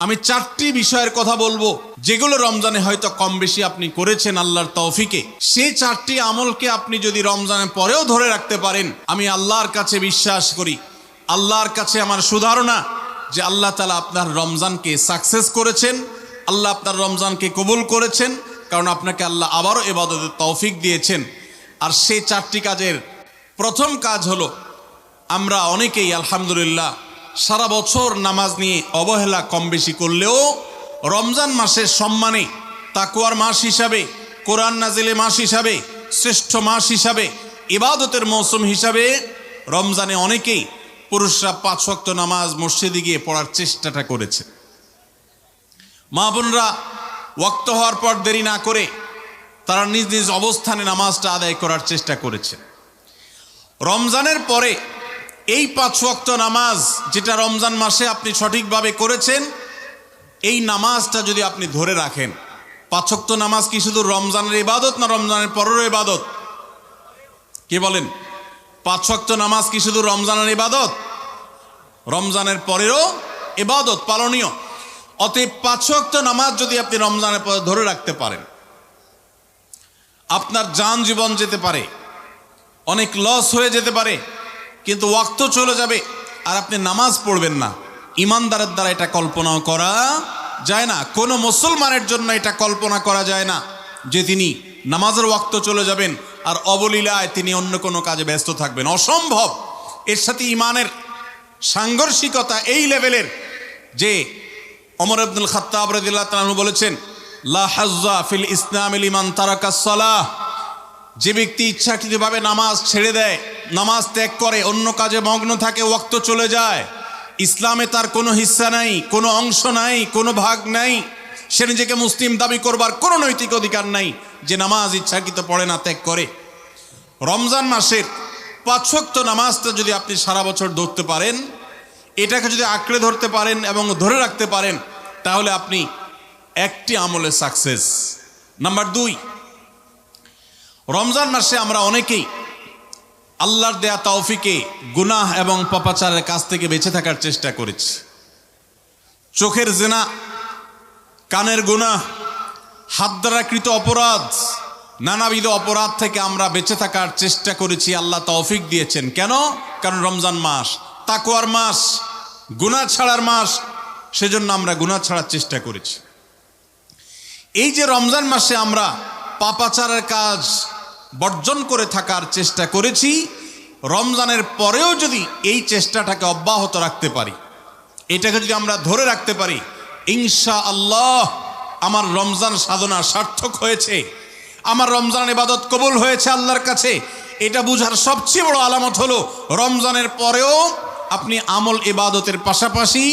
আমি চারটি বিষয়ের কথা বলবো যেগুলো রমজানে হয়তো কম বেশি আপনি করেছেন আল্লাহর তৌফিকে। সেই চারটি আমলকে আপনি যদি রমজানের পরেও ধরে রাখতে পারেন, আমি আল্লাহর কাছে বিশ্বাস করি, আল্লাহর কাছে আমার সুধারণা যে আল্লাহ তাআলা আপনার রমজানকে সাকসেস করেছেন, আল্লাহ আপনার রমজানকে কবুল করেছেন, কারণ আপনাকে আল্লাহ আবারও ইবাদতের তৌফিক দিয়েছেন। আর সেই চারটি কাজের প্রথম কাজ হলো, আমরা অনেকেই আলহামদুলিল্লাহ সারা বছর নামাজ নিয়ে অবহেলা কম বেশি করলেও রমজান মাসের সম্মানে, তাকওয়ার মাস হিসাবে, কোরআন নাজিলে মাস হিসাবে, শ্রেষ্ঠ মাস হিসাবে, ইবাদতের মৌসুম হিসাবে রমজানে অনেকেই পুরুষরা 5 ওয়াক্ত নামাজ মসজিদে গিয়ে পড়ার চেষ্টাটা করেছে। মা বোনরা ওয়াক্ত হওয়ার পর দেরি না করে তারা নিজ নিজ অবস্থানে নামাজটা আদায় করার চেষ্টা করেছে। রমজানের পরে এই 5 ওয়াক্ত নামাজ যেটা রমজান মাসে আপনি সঠিকভাবে করেছেন, এই নামাজটা যদি আপনি ধরে রাখেন, 5 ওয়াক্ত নামাজ কি শুধু রমজানের ইবাদত না রমজানের পরেরও ইবাদত? কি বলেন? 5 ওয়াক্ত নামাজ কি শুধু রমজানের ইবাদত? রমজানের পরেরও ইবাদত, পালনীয়। অতএব 5 ওয়াক্ত নামাজ যদি আপনি রমজানের পরে ধরে রাখতে পারেন, আপনার জান জীবন যেতে পারে, অনেক লস হয়ে যেতে পারে, কিন্তু ওয়াক্ত চলে যাবে আর আপনি নামাজ পড়বেন না। ইমানদারের দ্বারা এটা কল্পনাও করা যায় না, কোনো মুসলমানের জন্য এটা কল্পনা করা যায় না যে তিনি নামাজের ওয়াক্ত চলে যাবেন আর অবলীলায় তিনি অন্য কোনো কাজে ব্যস্ত থাকবেন, অসম্ভব। এর সাথে ইমানের সাংঘর্ষিকতা এই লেভেলের যে ওমর ইবনুল খাত্তাব রাদিয়াল্লাহু তাআলা বলেছেন, লা হাজ্জা ফিল ইসলাম লিমান তারাকাস সালাহ। যে ব্যক্তি ইচ্ছাকৃতভাবে নামাজ ছেড়ে দেয়, নামাজ ত্যাগ করে, অন্য কাজে মগ্ন থাকে, ওয়াক্ত চলে যায়, ইসলামে তার কোনো হিস্সা নাই, কোনো অংশ নাই, কোনো ভাগ নাই, সে নিজেকে মুসলিম দাবি করবার কোনো নৈতিক অধিকার নাই যে নামাজ ইচ্ছাকৃত পড়ে না, ত্যাগ করে। রমজান মাসের 5 ওয়াক্ত নামাজটা যদি আপনি সারা বছর ধরতে পারেন, এটাকে যদি আঁকড়ে ধরতে পারেন এবং ধরে রাখতে পারেন, তাহলে আপনি একটি আমলে সাকসেস। নাম্বার 2, রমজান মাসে আমরা অনেকেই আল্লাহর দেয়া তৌফিকে গুনাহ এবং পাপাচারের কাছ থেকে বেঁচে থাকার চেষ্টা করেছি। চোখের জিনা, কানের গুনাহ, হাত দ্বারা কৃত অপরাধ, নানাবিধ অপরাধ থেকে আমরা বেঁচে থাকার চেষ্টা করেছি। আল্লাহ তৌফিক দিয়েছেন। কেন? কারণ রমজান মাস তাকওয়ার মাস, গুনাহ ছাড়ার মাস, সেজন্য আমরা গুনাহ ছাড়ার চেষ্টা করেছি। এই যে রমজান মাসে আমরা পাপাচারের কাজ বর্জন করে থাকার চেষ্টা করেছি, রমজানের পরেও যদি এই চেষ্টাটাকে অব্যাহত রাখতে পারি, এটাকে যদি আমরা ধরে রাখতে পারি, ইনশাআল্লাহ আমার রমজান সাধনা সার্থক হয়েছে, আমার রমজান ইবাদত কবুল হয়েছে আল্লাহর কাছে। এটা বুঝার সবচেয়ে বড় আলামত হলো রমজানের পরেও আপনি আমল ইবাদতের পাশাপাশি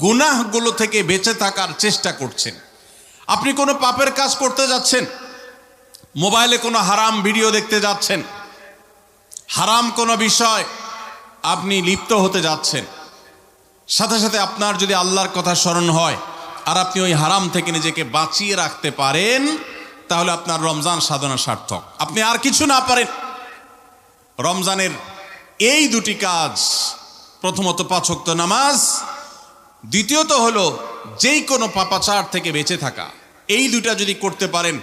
গুনাহগুলো থেকে বেঁচে থাকার চেষ্টা করছেন। আপনি কোনো পাপের কাজ করতে যাচ্ছেন, মোবাইলে কোনো হারাম ভিডিও দেখতে যাচ্ছেন, হারাম কোনো বিষয় আপনি লিপ্ত হতে যাচ্ছেন, সাথে সাথে আপনার যদি আল্লাহর কথা স্মরণ হয় আর আপনি ওই হারাম থেকে নিজেকে বাঁচিয়ে রাখতে পারেন, তাহলে আপনার রমজান সাধনা সার্থক। আপনি আর কিছু না পারেন, রমজানের এই 2টি কাজ, প্রথমত 5 ওয়াক্ত নামাজ, দ্বিতীয়ত হলো যেই কোনো পাপাচার থেকে বেঁচে থাকা, এই 2টা যদি করতে পারেন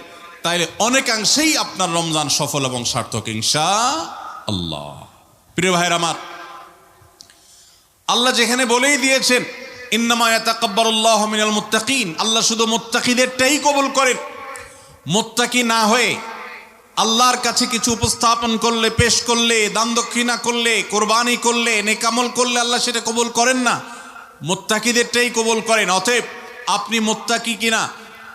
তাহলে অনেকাংশেই আপনার রমজান সফল এবং সার্থক ইনশাআল্লাহ। প্রিয় ভাইয়ের আমার, আল্লাহ যেখানে বলেই দিয়েছেন ইন্নামা ইয়াতাকাব্বারুল্লাহু মিনাল মুত্তাকিন, আল্লাহ শুধু মুত্তাকিদেরটাই কবুল করেন। মুত্তাকি না হয়ে আল্লাহর কাছে কিছু উপস্থাপন করলে, পেশ করলে, দান দক্ষিণা করলে, কোরবানি করলে, নেকামল করলে আল্লাহ সেটা কবুল করেন না, মুত্তাকিদেরটাই কবুল করেন। অতএব আপনি মুত্তাকি কিনা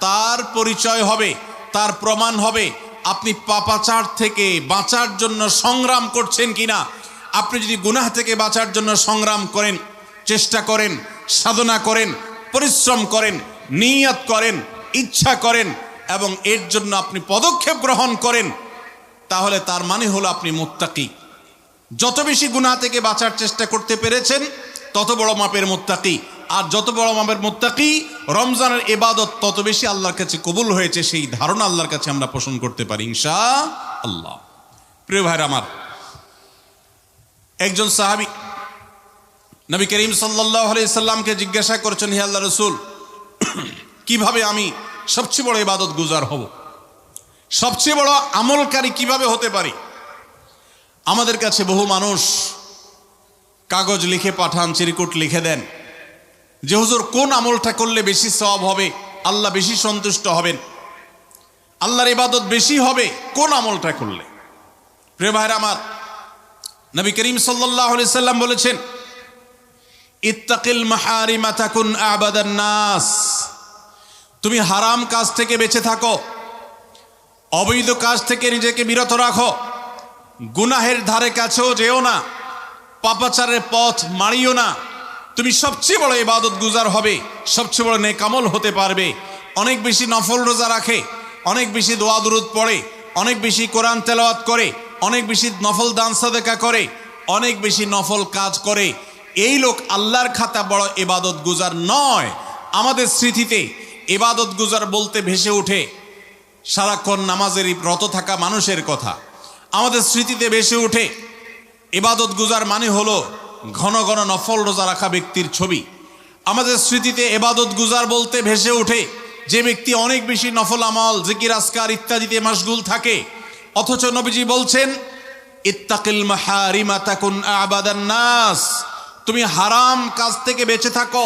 তার পরিচয় হবে, তার প্রমাণ হবে আপনি পাপাচার থেকে বাঁচার জন্য সংগ্রাম করছেন কিনা। আপনি যদি গুনাহ থেকে বাঁচার জন্য সংগ্রাম করেন, চেষ্টা করেন, সাধনা করেন, পরিশ্রম করেন, নিয়ত করেন, ইচ্ছা করেন এবং এর জন্য আপনি পদক্ষেপ গ্রহণ করেন, তাহলে তার মানে হলো আপনি মুত্তাকি। যত বেশি গুনাহ থেকে বাঁচার চেষ্টা করতে পেরেছেন তত বড় মাপের মুত্তাকি। আর যত বড় মাপের মুত্তাকি, রমজানের ইবাদত তত বেশি আল্লাহর কাছে কবুল হয়েছে, সেই ধারণা আল্লাহর কাছে আমরা পোষণ করতে পারি ইনশাআল্লাহ। প্রিয় ভাইরা আমার, একজন সাহাবী নবী করিম সাল্লাল্লাহু আলাইহি সাল্লামকে জিজ্ঞাসা করেছেন, হে আল্লাহর রাসূল, কিভাবে আমি সবচেয়ে বড় ইবাদত গুজার হব, সবচেয়ে বড় আমলকারী কিভাবে হতে পারি। আমাদের কাছে বহু মানুষ কাগজ লিখে পাঠান, চিরকুট লিখে দেন যে হুজুর কোন আমলটা করলে বেশি সওয়াব হবে, আল্লাহ বেশি সন্তুষ্ট হবেন, আল্লাহর ইবাদত বেশি হবে কোন আমলটা করলে। প্রিয় ভাইরা আমার, নবী করিম সাল্লাল্লাহু আলাইহি সাল্লাম বলেছেন, ইত্তাকিল মাহারিমা তাকুন আবাদান নাস। তুমি হারাম কাজ থেকে বেঁচে থাকো, অবৈধ কাজ থেকে নিজেকে বিরত রাখো, গুনাহের ধারে কাছেও যেও না, পাপাচারের পথ মারিও না। তুমি সবচেয়ে বড় ইবাদত গুজার হবে, সবচেয়ে বড় নেক আমল হতে পারবে। অনেক বেশি নফল রোজা রাখে, অনেক বেশি দোয়া দুরুদ পড়ে, অনেক বেশি কোরআন তেলাওয়াত করে, অনেক বেশি নফল দান সাদেকা করে, অনেক বেশি নফল কাজ করে, এই লোক আল্লাহর খাতা বড় ইবাদত গুজার নয়। আমাদের স্মৃতিতে ইবাদত গুজার বলতে ভেসে ওঠে সারাক্ষণ নামাজের রত থাকা মানুষের কথা। আমাদের স্মৃতিতে ভেসে ওঠে ইবাদত গুজার মানে হলো ঘন ঘন নফল রোজা রাখা ব্যক্তির ছবি। আমাদের স্মৃতিতে ইবাদত গুজার বলতে ভেসে ওঠে যে ব্যক্তি অনেক বেশি নফল আমল, জিকির আজকার ইত্যাদিতে মাশগুল থাকে। অথচ নবীজি বলছেন, ইত্তাকিল মাহারিমা তাকুন আবাদান নাস। তুমি হারাম কাজ থেকে বেঁচে থাকো,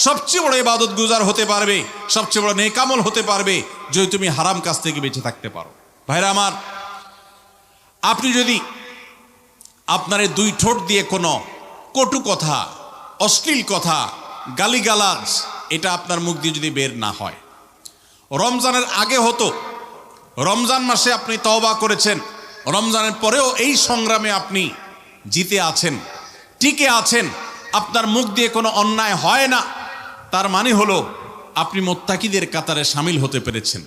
সবচেয়ে বড় ইবাদত গুজার হতে পারবে, সবচেয়ে বড় নেক আমল হতে পারবে যদি তুমি হারাম কাজ থেকে বেঁচে থাকতে পারো। ভাইরা আমার, আপনি যদি আপনার দুই ঠোঁট দিয়ে কোনো কটু কথা, অশ্লীল কথা, গালিগালাজ এটা আপনার মুখ দিয়ে যদি বের না হয়, রমজানের আগে হতো, রমজান মাসে আপনি তওবা করেছেন, রমজানের পরেও এই সংগ্রামে আপনি জিতে আছেন, টিকে আছেন, আপনার মুখ দিয়ে কোনো অন্যায় হয় না, তার মানে হলো আপনি মুত্তাকিদের কাতারে শামিল হতে পেরেছেন,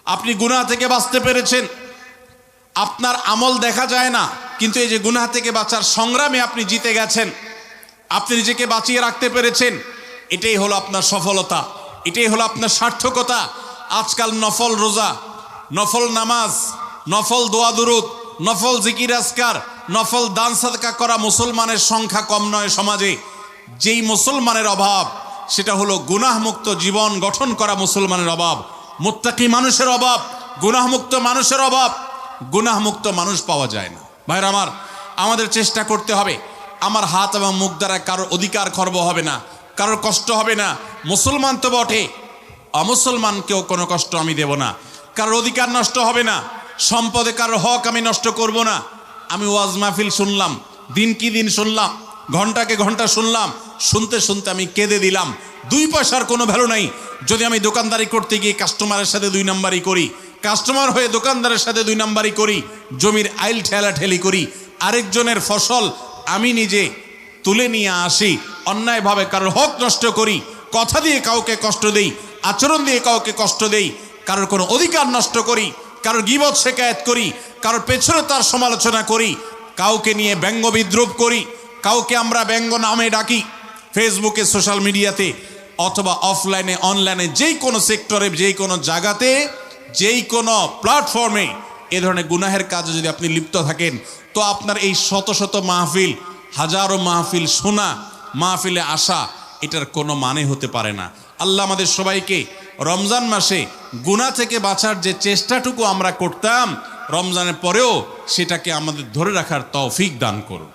আপনি গুনাহ থেকে বাঁচতে পেরেছেন। আপনার আমল দেখা যায় না, কিন্তু এই যে গুনাহ থেকে বাঁচার সংগ্রামে আপনি জিতে গেছেন, আপনি নিজেকে বাঁচিয়ে রাখতে পেরেছেন, এটাই হলো আপনার সফলতা, এটাই হলো আপনার সার্থকতা। আজকাল নফল রোজা, নফল নামাজ, নফল দোয়া দুরুদ, নফল জিকির আজকার, নফল দান সাদকা করা মুসলমানের সংখ্যা কম নয় সমাজে। যেই মুসলমানের অভাব সেটা হলো গুনাহমুক্ত জীবন গঠন করা মুসলমানের অভাব, মুত্তাকি মানুষের অভাব, গুনাহমুক্ত মানুষের অভাব। গুনাহমুক্ত মানুষ পাওয়া যায় না। ভাইরা আমার, আমাদের চেষ্টা করতে হবে আমার হাত এবং মুখ দ্বারা কারোর অধিকার খর্ব হবে না, কারোর কষ্ট হবে না। মুসলমান তো বটে, অমুসলমানকেও কোনো কষ্ট আমি দেব না, কারোর অধিকার নষ্ট হবে না, সম্পদে কারোর হক আমি নষ্ট করব না। আমি ওয়াজ মাহফিল শুনলাম, দিন কি দিন শুনলাম, ঘন্টাকে ঘন্টা শুনলাম, শুনতে শুনতে আমি কেঁদে দিলাম। 2 পয়সার কোনো ভ্যালু নাই যদি আমি দোকানদারি করতে গিয়ে কাস্টমারের সাথে 2 নাম্বারি করি, কাস্টমার হয়ে দোকানদারের সাথে 2 নাম্বারি করি, জমির আইল ঠেলাঠেলি করি, আরেকজনের ফসল আমি নিজে তুলে নিয়ে আসি, অন্যায়ভাবে কারোর হক নষ্ট করি, কথা দিয়ে কাউকে কষ্ট দেই, আচরণ দিয়ে কাউকে কষ্ট দেই, কারোর কোনো অধিকার নষ্ট করি, কারোর গীবত শিকায়েত করি, কারোর পেছনে তার সমালোচনা করি, কাউকে নিয়ে ব্যঙ্গ বিদ্রুপ করি, কাউকে আমরা ব্যঙ্গ নামে ডাকি, ফেসবুকে, সোশ্যাল মিডিয়াতে অথবা অফলাইনে অনলাইনে যেই কোনো সেক্টরে, যেই কোনো জায়গাতে, যেই কোনো প্ল্যাটফর্মে এ ধরনের গুনাহের কাজে যদি আপনি লিপ্ত থাকেন, তো আপনার এই শত শত মাহফিল, হাজারো মাহফিল শোনা, মাহফিলে আসা, এটার কোনো মানে হতে পারে না। আল্লাহ আমাদের সবাইকে রমজান মাসে গুনাহ থেকে বাঁচার যে চেষ্টাটুকু আমরা করতাম, রমজানের পরেও সেটাকে আমাদের ধরে রাখার তৌফিক দান করুন।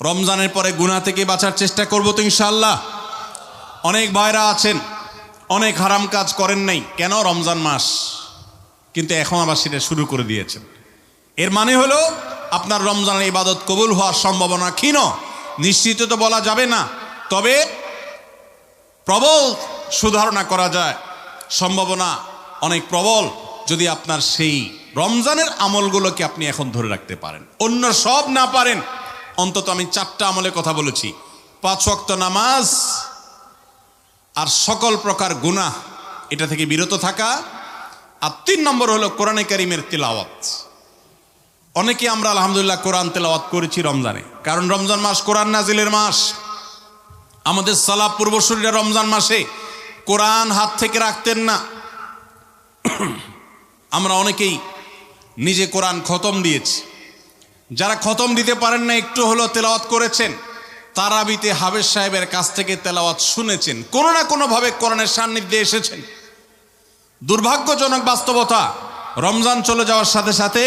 রমজানের পরে গুনাহ থেকে বাঁচার চেষ্টা করব তো ইনশাআল্লাহ। অনেক ভাইরা আছেন অনেক হারাম কাজ করেন নাই, কেন? রমজান মাস, কিন্তু এখন আবার সেটা শুরু করে দিয়েছেন। এর মানে হলো আপনার রমজানের ইবাদত কবুল হওয়ার সম্ভাবনা ক্ষীণ। নিশ্চিত তো বলা যাবে না, তবে প্রবল সুধারণা করা যায়, সম্ভাবনা অনেক প্রবল যদি আপনার সেই রমজানের আমলগুলোকে আপনি এখন ধরে রাখতে পারেন। অন্য সব না পারেন, অন্তত আমি 4টা আমলের কথা বলেছি, 5 ওয়াক্ত নামাজ আর সকল প্রকার গুনাহ এটা থেকে বিরত থাকা, আর 3 নম্বর হলো কোরআনে কারীমের তিলাওয়াত। অনেকে আমরা আলহামদুলিল্লাহ কোরআন তেলাওয়াত করেছি রমজানে, কারণ রমজান মাস কোরআন নাজিলের মাস। আমাদের সালাফ পূর্বসূরীরা রমজান মাসে কোরআন হাত থেকে রাখতেন না। আমরা অনেকেই নিজে কোরআন খতম দিয়েছি, যারা খতম দিতে পারেন না একটু হলো তেলাওয়াত করেছেন, তারাবিতে হাফেজ সাহেবের কাছ থেকে তেলাওয়াত শুনেছেন, কোনো না কোনোভাবে কোরআনের সান্নিধ্যে এসেছেন। দুর্ভাগ্যজনক বাস্তবতা, রমজান চলে যাওয়ার সাথে সাথে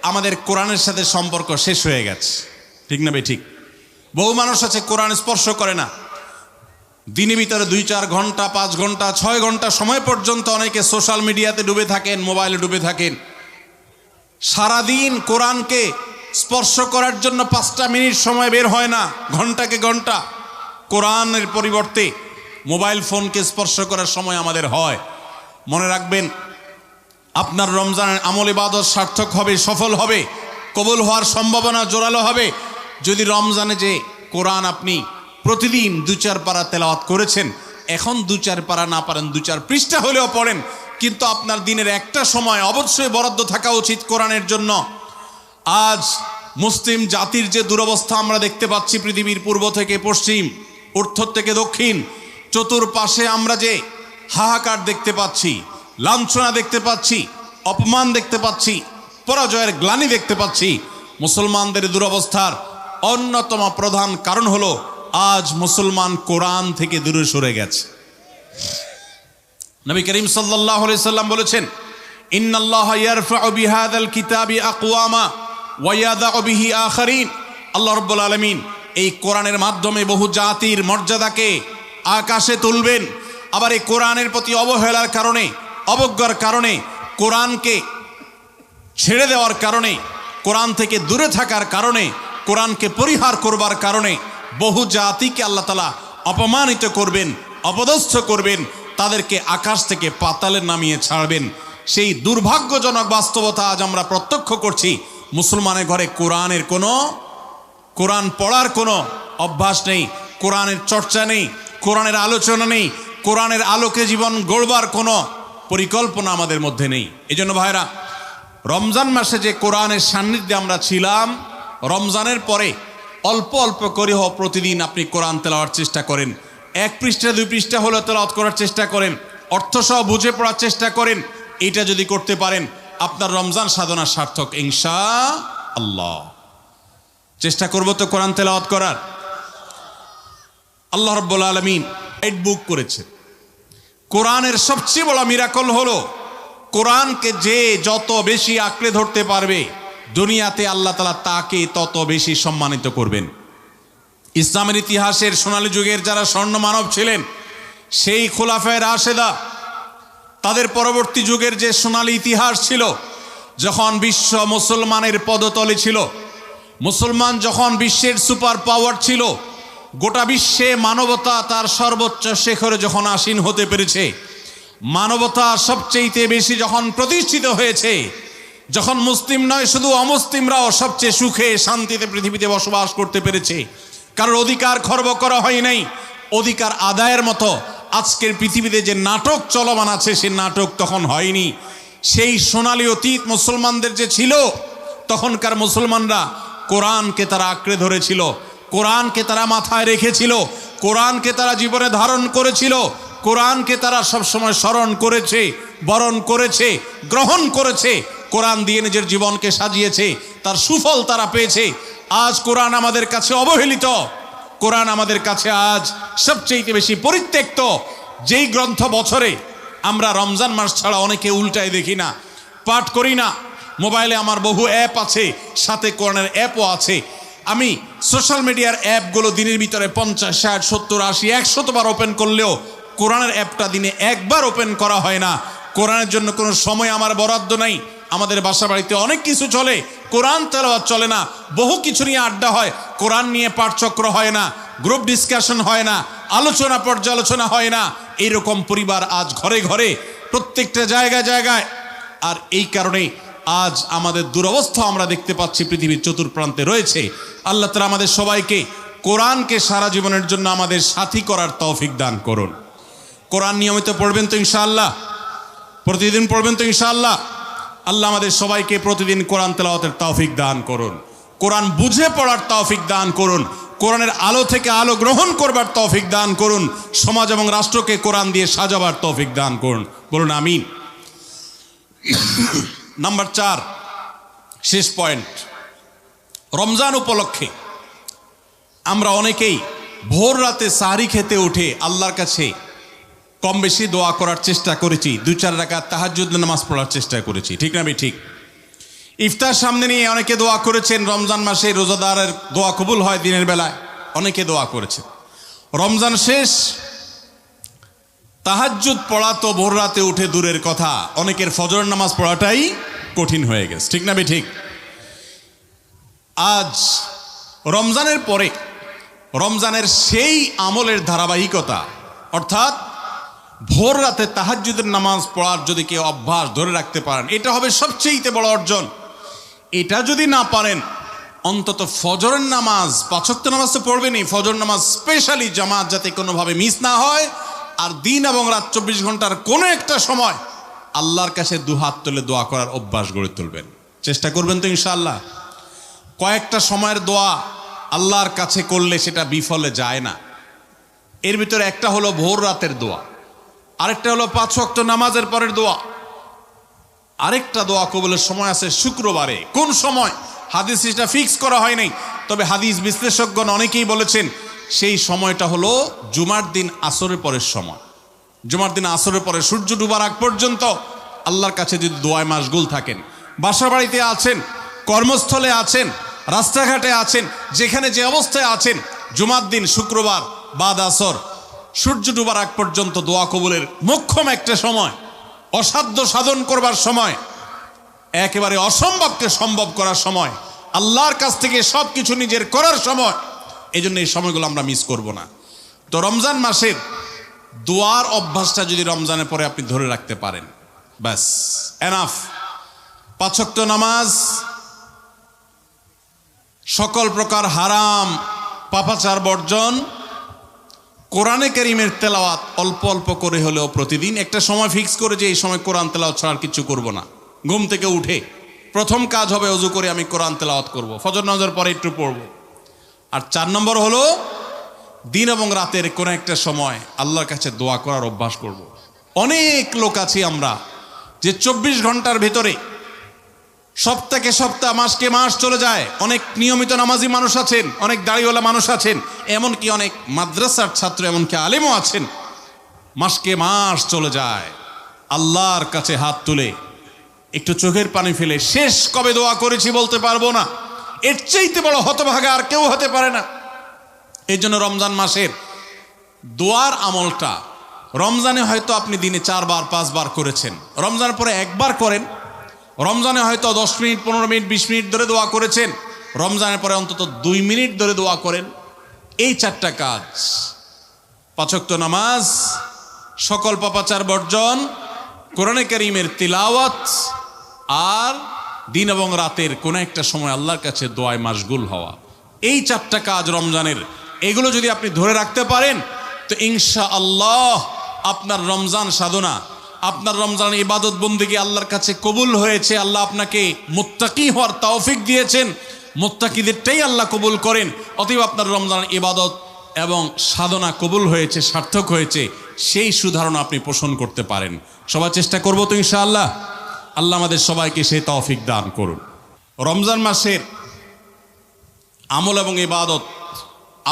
আমাদের কোরআনের সাথে সম্পর্ক শেষ হয়ে গেছে। ঠিক না ভাই? ঠিক। বহু মানুষ আছে কোরআন স্পর্শ করে না। দিনের ভিতরে 2-4 ঘন্টা, 5 ঘন্টা, 6 ঘন্টা সময় পর্যন্ত অনেকে সোশ্যাল মিডিয়াতে ডুবে থাকেন, মোবাইলে ডুবে থাকেন। সারাদিন কোরআনকে স্পর্শ করার জন্য 5টা মিনিট সময় বের হয় না, ঘন্টাকে ঘন্টা কোরআনের পরিবর্তে মোবাইল ফোনকে স্পর্শ করার সময় আমাদের হয়। মনে রাখবেন, আপনার রমজানের আমল ইবাদত সার্থক হবে, সফল হবে, কবুল হওয়ার সম্ভাবনা জোরালো হবে যদি রমজানে যে কোরআন আপনি প্রতিদিন 2-4 পারা তেলাওয়াত করেছেন, এখন 2-4 পারা না পারেন 2-4 পৃষ্ঠা হলেও পড়েন, কিন্তু আপনার দিনের একটা সময় অবশ্যই বরাদ্দ থাকা উচিত কোরআনের জন্য। আজ মুসলিম জাতির যে দুরবস্থা আমরা দেখতে পাচ্ছি, পৃথিবীর পূর্ব থেকে পশ্চিম, উত্তর থেকে দক্ষিণ, চতুর্পাশে আমরা যে হাহাকার দেখতে পাচ্ছি, লাঞ্ছনা দেখতে পাচ্ছি, অপমান দেখতে পাচ্ছি, পরাজয়ের গ্লানি দেখতে পাচ্ছি, মুসলমানদের দুরবস্থার অন্যতম প্রধান কারণ হলো আজ মুসলমান কোরআন থেকে দূরে সরে গেছে। নবী করিম সাল্লাল্লাহু আলাইহি সাল্লাম বলেছেন, ইন্নাল্লাহা ইয়ারফাউ বিহাযাল কিতাবি আকওয়ামা ওয়া ইয়াদাউ বিহি আখারিন। আল্লাহ রাব্বুল আলামিন এই কোরআনের মাধ্যমে বহু জাতির মর্যাদাকে আকাশে তুলবেন। আবার এই কোরআনের প্রতি অবহেলার কারণে, অবজ্ঞার কারণে, কোরআনকে ছেড়ে দেওয়ার কারণে, কোরআন থেকে দূরে থাকার কারণে, কোরআনকে পরিহার করবার কারণে বহু জাতিকে আল্লাহ তাআলা অপমানিত করবেন, অপদস্থ করবেন, তাদেরকে আকাশ থেকে পাতালে নামিয়ে ছাড়বেন। সেই দুর্ভাগ্যজনক বাস্তবতা আজ আমরা প্রত্যক্ষ করছি। মুসলমানের ঘরে কোরআন পড়ার কোনো অভ্যাস নেই, কোরআনের চর্চা নেই, কোরআনের আলোচনা নেই, কোরআনের আলোকে জীবন গড়বার কোনো পরিকল্পনা আমাদের মধ্যে নেই। এজন্য ভাইরা, রমজান মাসে যে কোরআনের সান্নিধ্যে আমরা ছিলাম, রমজানের পরে অল্প অল্প করে হোক প্রতিদিন আপনি কোরআন তেলাওয়ার চেষ্টা করেন। 1 পৃষ্ঠা 2 পৃষ্ঠা হলে তেলাওয়াত করার চেষ্টা করেন, অর্থসহ বুঝে পড়ার চেষ্টা করেন। এইটা যদি করতে পারেন, আপনার রমজান সাধনা সার্থক ইনশাআল্লাহ। চেষ্টা করব তো কোরআন তেলাওয়াত করার। আল্লাহ রাব্বুল আলামিন গাইড বুক করেছেন। কোরআনের সবচেয়ে বড় মিরাকল হলো, কোরআনকে যে যত বেশি আঁকড়ে ধরতে পারবে, দুনিয়াতে আল্লাহ তাআলা তাকে তত বেশি সম্মানিত করবেন। ইসলামের ইতিহাসের সোনালী যুগের যারা স্বর্ণ মানব ছিলেন, সেই খোলাফায়ে রাশেদা, তাদের পরবর্তী যুগের যে সোনালী ইতিহাস ছিল, যখন বিশ্ব মুসলমানের পদতলে ছিল, মুসলমান যখন বিশ্বের সুপার পাওয়ার ছিল, গোটা বিশ্বে মানবতা তার সর্বোচ্চ শিখরে যখন আসীন হতে পেরেছে, মানবতা সবচেয়ে বেশি যখন প্রতিষ্ঠিত হয়েছে, যখন মুসলিম নয় শুধু অমুসলিমরাও সবচেয়ে সুখে শান্তিতে পৃথিবীতে বসবাস করতে পেরেছে, কারোর অধিকার খর্ব করা হয় নাই, অধিকার আদায়ের মতো আজকের পৃথিবীতে যে নাটক চলমান আছে, সে নাটক তখন হয়নি। সেই সোনালী অতীত মুসলমানদের যে ছিল, তখনকার মুসলমানরা কোরআনকে তারা আঁকড়ে ধরেছিল, কোরআনকে তারা মাথায় রেখেছিল, কোরআনকে তারা জীবনে ধারণ করেছিল, কোরআনকে তারা সবসময় স্মরণ করেছে, বরণ করেছে, গ্রহণ করেছে, কোরআন দিয়ে নিজের জীবনকে সাজিয়েছে, তার সুফল তারা পেয়েছে। আজ কোরআন আমাদের কাছে অবহেলিত, কোরআন আমাদের কাছে আজ সবচেয়ে বেশি পরিত্যক্ত। যেই গ্রন্থ বছরে আমরা রমজান মাস ছাড়া অনেকে উল্টায় দেখি না, পাঠ করি না। মোবাইলে আমার বহু অ্যাপ আছে, সাথে কোরআনের অ্যাপও আছে। আমি সোশ্যাল মিডিয়ার অ্যাপগুলো দিনের ভিতরে 50, 60, 70, 80, 100 বার ওপেন করলেও কোরআনের অ্যাপটা দিনে একবার ওপেন করা হয় না। কোরআনের জন্য কোনো সময় আমার বরাদ্দ নাই। আমাদের বাসা বাড়িতে অনেক কিছু চলে, কোরআন তেলাওয়াত চলে না। বহু কিছু নিয়ে আড্ডা হয়, কোরআন নিয়ে পাঠচক্র হয় না, গ্রুপ ডিসকাশন হয় না, আলোচনা পর্যালোচনা হয় না। এইরকম পরিবার আজ ঘরে ঘরে, প্রত্যেকটা জায়গায় জায়গায়। আর এই কারণে আজ আমাদের দুরবস্থা আমরা দেখতে পাচ্ছি পৃথিবীর চতুর্প্রান্তে রয়েছে। আল্লাহ তাআলা আমাদের সবাইকে কোরআনকে সারা জীবনের জন্য আমাদের সাথী করার তৌফিক দান করুন। কোরআন নিয়মিত পড়বেন তো ইনশাআল্লাহ? প্রতিদিন পড়বেন তো ইনশাআল্লাহ? আল্লাহ আমাদের সবাইকে প্রতিদিন কোরআন তেলাওয়াতের তৌফিক দান করুন, কোরআন বুঝে পড়ার তৌফিক দান করুন, কোরআনের আলো থেকে আলো গ্রহণ করবার তৌফিক দান করুন, সমাজ এবং রাষ্ট্রকে কোরআন দিয়ে সাজাবার তৌফিক দান করুন। বলুন আমিন। নাম্বার 4, শেষ পয়েন্ট। রমজান উপলক্ষে আমরা অনেকেই ভোর রাতে সাহরি খেতে উঠে আল্লাহর কাছে কম বেশি দোয়া করার চেষ্টা করেছি, 2-4 রাকাত তাহাজ্জুদ নামাজ পড়ার চেষ্টা করেছি, ঠিক না ঠিক? ইফতার সামনে নিয়ে অনেকে দোয়া করেছেন। রমজান মাসে রোজাদারের দোয়া কবুল হয় দিনের বেলায়, অনেকে দোয়া করেছেন। রমজান শেষ, তাহাজ্জুদ পড়া তো ভোর রাতে উঠে দূরের কথা, অনেকের ফজর নামাজ পড়াটাই কঠিন হয়ে গেছে, ঠিক না ঠিক? আজ রমজানের পরে রমজানের সেই আমলের ধারাবাহিকতা, অর্থাৎ ভোর রাতে তাহাজ্জুদের নামাজ পড়ার যদি কেউ অভ্যাস ধরে রাখতে পারেন, এটা হবে সবচেয়ে বড় অর্জন। এটা যদি না পারেন, অন্তত ফজরের নামাজ, 5 ওয়াক্ত নামাজ তো পড়বেনই, ফজর নামাজ স্পেশালি জামাত যাতে কোনোভাবে মিস না হয়। আর দিন এবং রাত 24 ঘন্টার কোনো একটা সময় আল্লাহর কাছে দুহাত তুলে দোয়া করার অভ্যাস গড়ে তুলবেন, চেষ্টা করবেন তো ইনশাআল্লাহ। কয়েকটা সময়ের দোয়া আল্লাহর কাছে করলে সেটা বিফলে যায় না। এর ভিতরে একটা হলো ভোর রাতের দোয়া, আরেকটা হলো 5 ওয়াক্ত নামাজের পরের দোয়া, আরেকটা দোয়া কবুলের সময় আছে শুক্রবারে। কোন সময় হাদিস এটা ফিক্স করা হয় নাই, তবে হাদিস বিশ্লেষকগণ অনেকেই বলেছেন সেই সময়টা হলো জুমার দিন আসরের পরের সময়। জুমার দিন আসরের পরে সূর্য ডুবার আগ পর্যন্ত আল্লাহর কাছে যদি দোয়ায় মাশগুল থাকেন, বাসা বাড়িতে আছেন, কর্মস্থলে আছেন, রাস্তাঘাটে আছেন, যেখানে যে অবস্থায় আছেন, জুমার দিন শুক্রবার বাদ আসর সূর্য ডুবার আগ পর্যন্ত দোয়া কবুলের মোক্ষম একটা সময়, অসাধ্য সাধন করবার সময়, একেবারে অসম্ভবকে সম্ভব করার সময়, আল্লাহর কাছ থেকে সব কিছু নিজের করার সময়। এই জন্য এই সময়গুলো আমরা মিস করব না। তো রমজান মাসের দোয়ার অভ্যাসটা যদি রমজানের পরে আপনি ধরে রাখতে পারেন, ব্যাস এনাফ। 5 ওয়াক্ত নামাজ, সকল প্রকার হারাম পাপাচার বর্জন, কোরআনে কারীমের তেলাওয়াত অল্প অল্প করে হলেও প্রতিদিন একটা সময় ফিক্স করে যে এই সময় কোরআন তেলাওয়াত ছাড়া আর কিছু করব না। ঘুম থেকে উঠে প্রথম কাজ হবে ওযু করে আমি কোরআন তেলাওয়াত করব, ফজর নামাজের পরে একটু পড়ব। আর 4 নম্বর হলো দিন এবং রাতের কোনো একটা সময় আল্লাহর কাছে দোয়া করার অভ্যাস করব। অনেক লোক আছি আমরা যে 24 ঘন্টার ভিতরে সপ্তাহকে সপ্তাহ, মাসকে মাস চলে যায়। অনেক নিয়মিত নামাজি মানুষ আছেন, অনেক দাড়িওয়ালা মানুষ আছেন, এমনকি অনেক মাদ্রাসার ছাত্র, এমনকি আলেমও আছেন। মাসকে মাস চলে যায়, আল্লাহর কাছে হাত তুলে একটু চোখের পানি ফেলে শেষ কবে দোয়া করেছি বলতে পারবো না। এর চাইতে বড় হতভাগা আর কেউ হতে পারে না। এই জন্য রমজান মাসের দোয়ার আমলটা, রমজানে হয়তো আপনি দিনে 4 বার 5 বার করেছেন, রমজানের পরে একবার করেন। রমজানে হয়তো 10 মিনিট 15 মিনিট 20 মিনিট ধরে দোয়া করেছেন, রমজানের পরে অন্তত 2 মিনিট ধরে দোয়া করেন। এই 4টা কাজ, 5 ওয়াক্ত নামাজ, সকল পাপাচার বর্জন, কোরআনে কারীমের তিলাওয়াত, আর দিন এবং রাতের কোন একটা সময় আল্লাহর কাছে দোয়ায় মাশগুল হওয়া। এই 4টা কাজ রমজানের, এগুলো যদি আপনি ধরে রাখতে পারেন তো ইনশাআল্লাহ আপনার রমজান সাধনা, আপনার রমজান ইবাদত বন্দেগী আল্লাহর কাছে কবুল হয়েছে। আল্লাহ আপনাকে মুত্তাকি হওয়ার তৌফিক দিয়েছেন, মুত্তাকিদেরটাই আল্লাহ কবুল করেন। অতএব আপনার রমজান ইবাদত এবং সাধনা কবুল হয়েছে, সার্থক হয়েছে, সেই সুধারণা আপনি পোষণ করতে পারেন। সবাই চেষ্টা করবো তো ইনশাআল্লাহ। আল্লাহ আমাদের সবাইকে সেই তৌফিক দান করুন। রমজান মাসের আমল এবং ইবাদত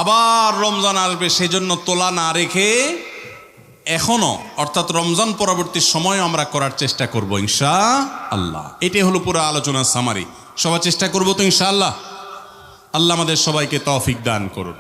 আবার রমজান আসবে, সেজন্য তোলা না রেখে এখনো, অর্থাৎ রমজান পরবর্তী সময় আমরা করার চেষ্টা করব ইনশাআল্লাহ। এটাই হলো পুরো আলোচনার সামারি। সবাই চেষ্টা করবো তো ইনশাআল্লাহ। আল্লাহ আমাদের সবাইকে তৌফিক দান করুন।